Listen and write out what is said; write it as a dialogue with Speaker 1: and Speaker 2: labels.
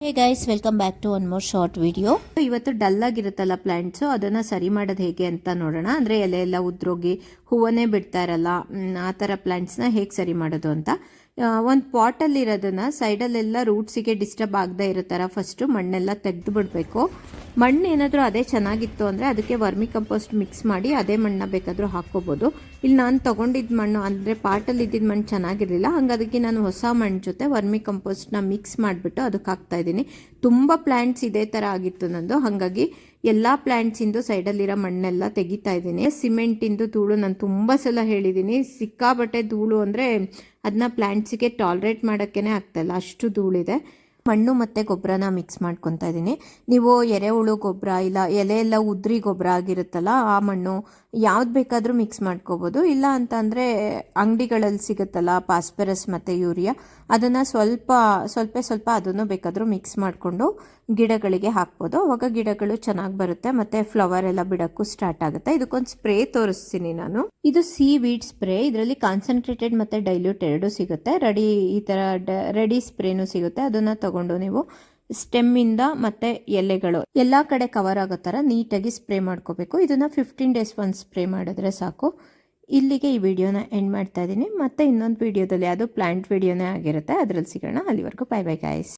Speaker 1: Hey guys, welcome back to one more short video. ಇವತ್ತು dull ಆಗಿರುತ್ತಲ್ಲ plants, ಅದನ್ನು ಸರಿ ಮಾಡೋದು ಹೇಗೆ ಅಂತ ನೋಡೋಣ. ಅಂದರೆ ಎಲೆ ಎಲ್ಲ ಉದ್ರೋಗಿ ಹೂವನ್ನೇ ಬಿಡ್ತಾ ಇರಲ್ಲ, ಆ ಥರ ಪ್ಲಾಂಟ್ಸ್ನ ಹೇಗೆ ಸರಿ ಮಾಡೋದು ಅಂತ. ಒಂದು ಪಾಟಲ್ಲಿರೋದನ್ನು ಸೈಡಲ್ಲೆಲ್ಲ ರೂಟ್ಸಿಗೆ ಡಿಸ್ಟರ್ಬ್ ಆಗದೆ ಇರೋ ಥರ ಫಸ್ಟು ಮಣ್ಣೆಲ್ಲ ತೆಗೆದು ಬಿಡಬೇಕು. ಮಣ್ಣು ಏನಾದರೂ ಅದೇ ಚೆನ್ನಾಗಿತ್ತು ಅಂದರೆ ಅದಕ್ಕೆ ವರ್ಮಿ ಕಂಪೋಸ್ಟ್ ಮಿಕ್ಸ್ ಮಾಡಿ ಅದೇ ಮಣ್ಣನ್ನ ಬೇಕಾದರೂ ಹಾಕ್ಕೋಬೋದು. ಇಲ್ಲಿ ನಾನು ತೊಗೊಂಡಿದ್ದ ಮಣ್ಣು ಅಂದರೆ ಪಾಟಲ್ಲಿ ಇದ್ದಿದ್ದ ಮಣ್ಣು ಚೆನ್ನಾಗಿರಲಿಲ್ಲ, ಹಂಗೆ ಅದಕ್ಕೆ ನಾನು ಹೊಸ ಮಣ್ಣು ಜೊತೆ ವರ್ಮಿ ಕಂಪೋಸ್ಟ್ನ ಮಿಕ್ಸ್ ಮಾಡಿಬಿಟ್ಟು ಅದಕ್ಕೆ ಹಾಕ್ತಾಯಿದ್ದೀನಿ. ತುಂಬ ಪ್ಲ್ಯಾಂಟ್ಸ್ ಇದೇ ಥರ ಆಗಿತ್ತು ನಂದು, ಹಾಗಾಗಿ ಎಲ್ಲ ಪ್ಲ್ಯಾಂಟ್ಸಿಂದು ಸೈಡಲ್ಲಿರೋ ಮಣ್ಣೆಲ್ಲ ತೆಗಿತಾ ಇದ್ದೀನಿ. ಸಿಮೆಂಟಿಂದು ಧೂಳು ನಾನು ತುಂಬ ಸಲ ಹೇಳಿದ್ದೀನಿ, ಸಿಕ್ಕಾಬಟ್ಟೆ ಧೂಳು ಅಂದರೆ ಅದನ್ನ ಪ್ಲ್ಯಾಂಟ್ಸಿಗೆ ಟಾಲ್ರೇಟ್ ಮಾಡೋಕ್ಕೇ ಆಗ್ತಾಯಿಲ್ಲ, ಅಷ್ಟು ಧೂಳಿದೆ. ಮಣ್ಣು ಮತ್ತು ಗೊಬ್ಬರನ ಮಿಕ್ಸ್ ಮಾಡ್ಕೊತಾ ಇದ್ದೀನಿ. ನೀವು ಎರೆಹುಳು ಗೊಬ್ಬರ ಇಲ್ಲ ಎಲೆ ಎಲ್ಲ ಉದ್ರಿ ಗೊಬ್ಬರ ಆಗಿರುತ್ತಲ್ಲ ಆ ಮಣ್ಣು ಯಾವ್ದು ಬೇಕಾದರೂ ಮಿಕ್ಸ್ ಮಾಡ್ಕೋಬೋದು. ಇಲ್ಲ ಅಂತ ಅಂದರೆ ಅಂಗಡಿಗಳಲ್ಲಿ ಸಿಗುತ್ತಲ್ಲ ಫಾಸ್ಫರಸ್ ಮತ್ತು ಯೂರಿಯಾ, ಅದನ್ನು ಸ್ವಲ್ಪ ಅದನ್ನು ಬೇಕಾದರೂ ಮಿಕ್ಸ್ ಮಾಡಿಕೊಂಡು ಗಿಡಗಳಿಗೆ ಹಾಕ್ಬೋದು. ಅವಾಗ ಗಿಡಗಳು ಚೆನ್ನಾಗಿ ಬರುತ್ತೆ ಮತ್ತು ಫ್ಲವರ್ ಎಲ್ಲ ಬಿಡೋಕ್ಕೂ ಸ್ಟಾರ್ಟ್ ಆಗುತ್ತೆ. ಇದಕ್ಕೊಂದು ಸ್ಪ್ರೇ ತೋರಿಸ್ತೀನಿ ನಾನು. ಇದು ಸಿ ವೀಡ್ ಸ್ಪ್ರೇ. ಇದರಲ್ಲಿ ಕಾನ್ಸಂಟ್ರೇಟೆಡ್ ಮತ್ತು ಡೈಲ್ಯೂಟ್ ಎರಡೂ ಸಿಗುತ್ತೆ. ಈ ಥರ ರೆಡಿ ಸ್ಪ್ರೇನೂ ಸಿಗುತ್ತೆ. ಅದನ್ನು ತಗೊಂಡು ನೀವು ಸ್ಟೆಮ್ಮಿಂದ ಮತ್ತು ಎಲೆಗಳು ಎಲ್ಲ ಕಡೆ ಕವರ್ ಆಗೋ ಥರ ನೀಟಾಗಿ ಸ್ಪ್ರೇ ಮಾಡ್ಕೋಬೇಕು. ಇದನ್ನು 15 ಡೇಸ್ ಒಂದು ಸ್ಪ್ರೇ ಮಾಡಿದ್ರೆ ಸಾಕು. ಇಲ್ಲಿಗೆ ಈ ವಿಡಿಯೋನ ಎಂಡ್ ಮಾಡ್ತಾ ಇದ್ದೀನಿ. ಮತ್ತೆ ಇನ್ನೊಂದು ವಿಡಿಯೋದಲ್ಲಿ ಅದು ಪ್ಲಾಂಟ್ ವಿಡಿಯೋನೇ ಆಗಿರುತ್ತೆ, ಅದರಲ್ಲಿ ಸಿಗೋಣ. ಅಲ್ಲಿವರೆಗೂ ಬೈ ಬೈ ಗೈಸ್.